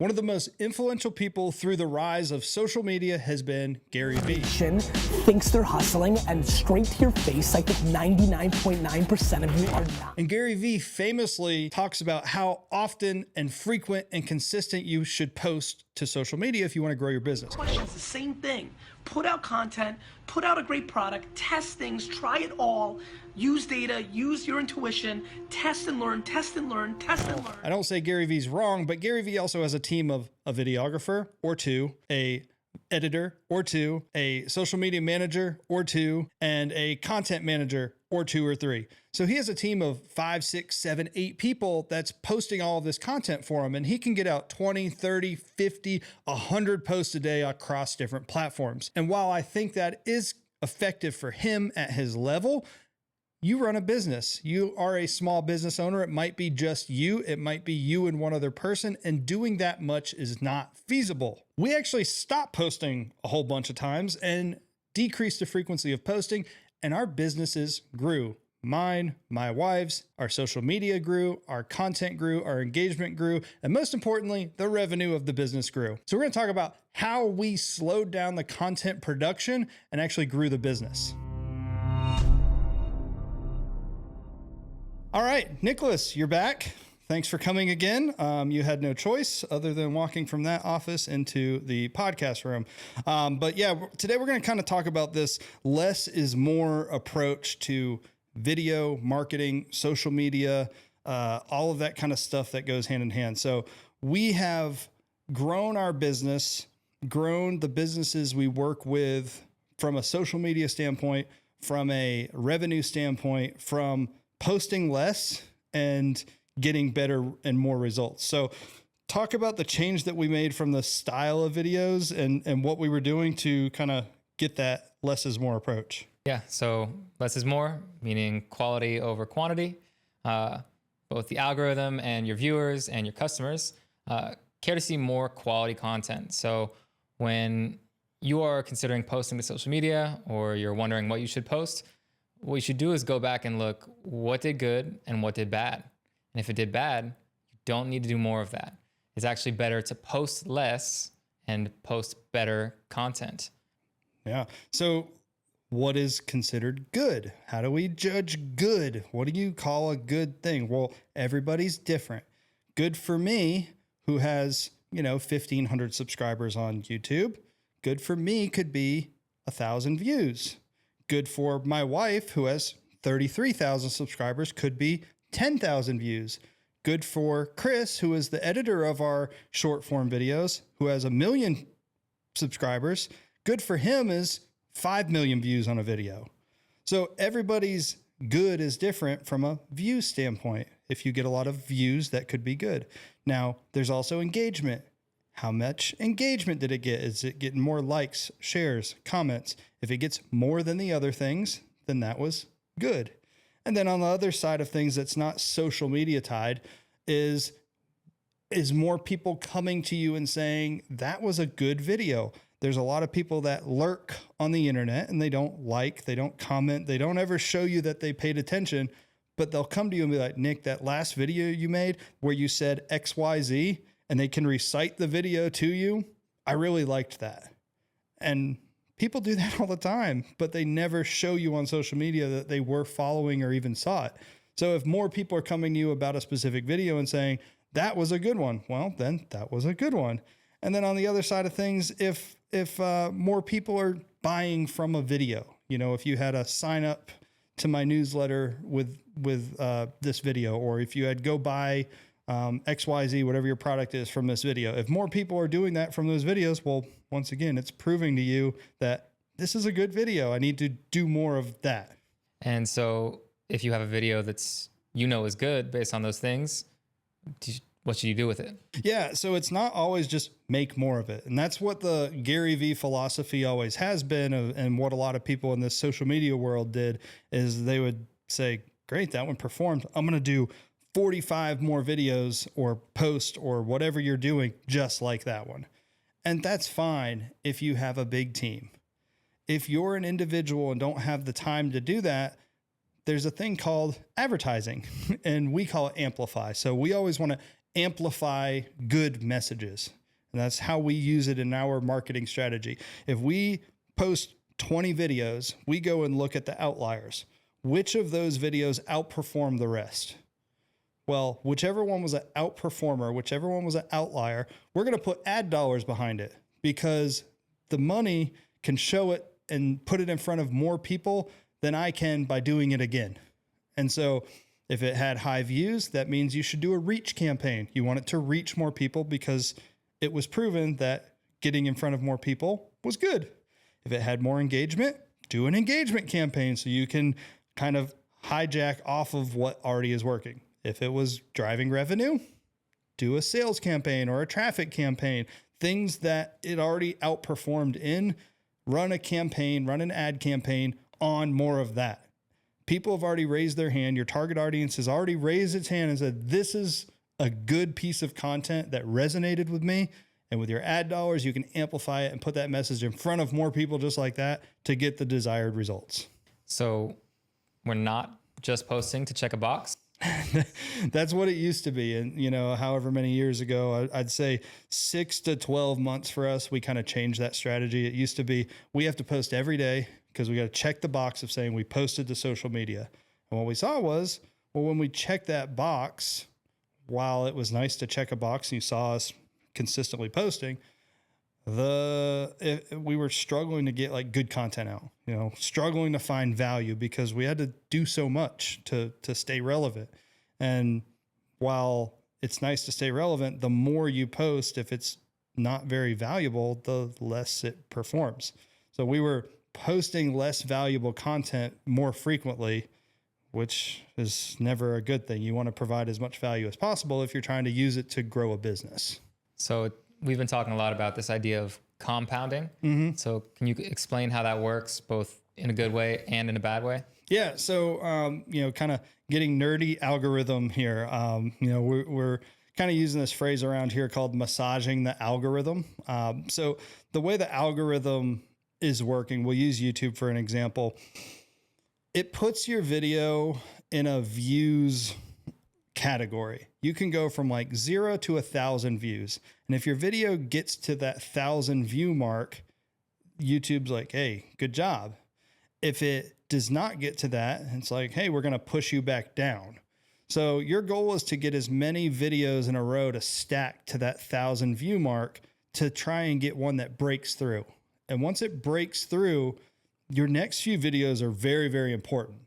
One of the most influential people through the rise of social media has been Gary Vee. Thinks they're hustling, and straight to your face, I think 99.9% of you are not. And Gary Vee famously talks about how often and frequent and consistent you should post to social media if you want to grow your business. Questions, the same thing. Put out content, put out a great product, test things, try it all, use data, use your intuition, test and learn, test and learn, test and learn. I don't say Gary Vee's wrong, but Gary Vee also has a team of a videographer or two, a editor or two, a social media manager or two, and a content manager or two or three. So he has a team of 5, 6, 7, 8 people that's posting all of this content for him. And he can get out 20, 30, 50, 100 posts a day across different platforms. And while I think that is effective for him at his level, you run a business. You are a small business owner. It might be just you. It might be you and one other person. And doing that much is not feasible. We actually stopped posting a whole bunch of times and decreased the frequency of posting, and our businesses grew. Mine, my wife's, our social media grew, our content grew, our engagement grew, and most importantly, the revenue of the business grew. So we're going to talk about how we slowed down the content production and actually grew the business. All right, Nicholas, you're back. Thanks for coming again. You had no choice other than walking from that office into the podcast room. But yeah, today we're going to kind of talk about this less is more approach to video, marketing, social media, all of that kind of stuff that goes hand in hand. So we have grown our business, grown the businesses we work with from a social media standpoint, from a revenue standpoint, from posting less and getting better and more results. So talk about the change that we made from the style of videos and what we were doing to kind of get that less is more approach. Yeah, so less is more, meaning quality over quantity. Both the algorithm and your viewers and your customers care to see more quality content. So when you are considering posting to social media or you're wondering what you should post, what you should do is go back and look what did good and what did bad. And if it did bad, you don't need to do more of that. It's actually better to post less and post better content. Yeah. So what is considered good? How do we judge good? What do you call a good thing? Well, everybody's different. Good for me, who has, 1,500 subscribers on YouTube. Good for me could be 1,000 views. Good for my wife, who has 33,000 subscribers, could be 10,000 views. Good for Chris, who is the editor of our short form videos, who has 1 million subscribers. Good for him is 5 million views on a video. So everybody's good is different from a view standpoint. If you get a lot of views, that could be good. Now, there's also engagement. How much engagement did it get? Is it getting more likes, shares, comments? If it gets more than the other things, then that was good. And then on the other side of things that's not social media tied is more people coming to you and saying, that was a good video. There's a lot of people that lurk on the internet and they don't like, they don't comment, they don't ever show you that they paid attention, but they'll come to you and be like, Nick, that last video you made where you said XYZ, and they can recite the video to you, I really liked that. And people do that all the time, but they never show you on social media that they were following or even saw it. So if more people are coming to you about a specific video and saying, that was a good one, well, then that was a good one. And then on the other side of things, if more people are buying from a video, if you had a sign up to my newsletter with this video, or if you had go buy XYZ, whatever your product is from this video, if more people are doing that from those videos, well, once again, it's proving to you that this is a good video. I need to do more of that. And so if you have a video that's, is good based on those things, what should you do with it? Yeah. So it's not always just make more of it. And that's what the Gary Vee philosophy always has been. And what a lot of people in this social media world did is they would say, great, that one performed. I'm going to do 45 more videos or post or whatever you're doing just like that one. And that's fine if you have a big team. If you're an individual and don't have the time to do that, there's a thing called advertising and we call it Amplify. So we always want to amplify good messages. And that's how we use it in our marketing strategy. If we post 20 videos, we go and look at the outliers. Which of those videos outperform the rest? Well, whichever one was an outperformer, whichever one was an outlier, we're going to put ad dollars behind it because the money can show it and put it in front of more people than I can by doing it again. And so if it had high views, that means you should do a reach campaign. You want it to reach more people because it was proven that getting in front of more people was good. If it had more engagement, do an engagement campaign so you can kind of hijack off of what already is working. If it was driving revenue, do a sales campaign or a traffic campaign, things that it already outperformed in, run a campaign, run an ad campaign on more of that. People have already raised their hand. Your target audience has already raised its hand and said, this is a good piece of content that resonated with me. And with your ad dollars, you can amplify it and put that message in front of more people just like that to get the desired results. So we're not just posting to check a box. That's what it used to be. And, you know, however many years ago, I'd say 6 to 12 months for us, we kind of changed that strategy. It used to be, we have to post every day because we got to check the box of saying we posted to social media. And what we saw was, well, when we checked that box, while it was nice to check a box and you saw us consistently posting, we were struggling to get like good content out, you know, struggling to find value because we had to do so much to stay relevant. And while it's nice to stay relevant, the more you post, if it's not very valuable, the less it performs. So we were posting less valuable content more frequently, which is never a good thing. You want to provide as much value as possible if you're trying to use it to grow a business. So we've been talking a lot about this idea of compounding. Mm-hmm. So can you explain how that works both in a good way and in a bad way? Yeah. So, you know, kind of getting nerdy algorithm here. You know, we're kind of using this phrase around here called massaging the algorithm. So the way the algorithm is working, we'll use YouTube for an example. It puts your video in a views category. You can go from like 0 to 1,000 views. And if your video gets to that 1,000 view mark, YouTube's like, hey, good job. If it does not get to that, it's like, hey, we're going to push you back down. So your goal is to get as many videos in a row to stack to that 1,000 view mark to try and get one that breaks through. And once it breaks through, your next few videos are very, very important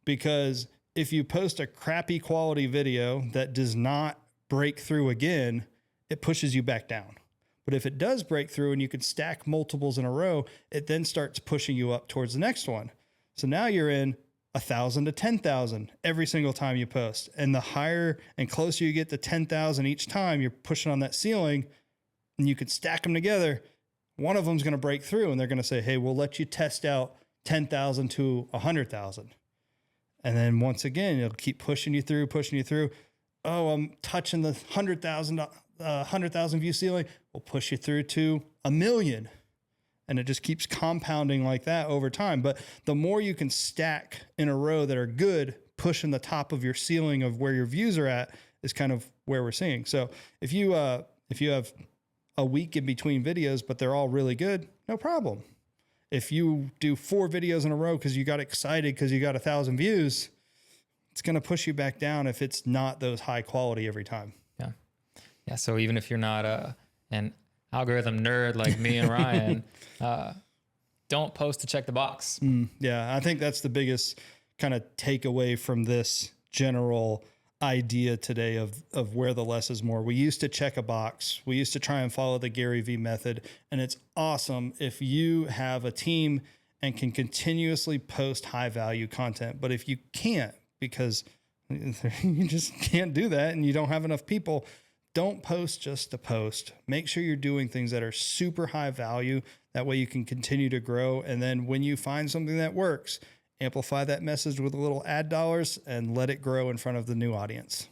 because if you post a crappy quality video that does not break through again, it pushes you back down. But if it does break through and you can stack multiples in a row, it then starts pushing you up towards the next one. So now you're in 1,000 to 10,000 every single time you post. And the higher and closer you get to 10,000 each time, you're pushing on that ceiling and you could stack them together. One of them's going to break through and they're going to say, hey, we'll let you test out 10,000 to 100,000. And then once again, it'll keep pushing you through. Oh, I'm touching the 100,000 view ceiling. We'll push you through to 1 million. And it just keeps compounding like that over time. But the more you can stack in a row that are good, pushing the top of your ceiling of where your views are at is kind of where we're seeing. So if you have a week in between videos, but they're all really good, no problem. If you do 4 videos in a row because you got excited because you got 1,000 views, it's going to push you back down if it's not those high quality every time. Yeah. Yeah. So even if you're not an algorithm nerd like me and Ryan, don't post to check the box. Yeah. I think that's the biggest kind of takeaway from this general idea today of where the less is more. We used to check a box. We used to try and follow the Gary Vee method. And it's awesome if you have a team and can continuously post high value content. But if you can't, because you just can't do that and you don't have enough people, don't post just to post. Make sure you're doing things that are super high value. That way you can continue to grow. And then when you find something that works, amplify that message with a little ad dollars and let it grow in front of the new audience.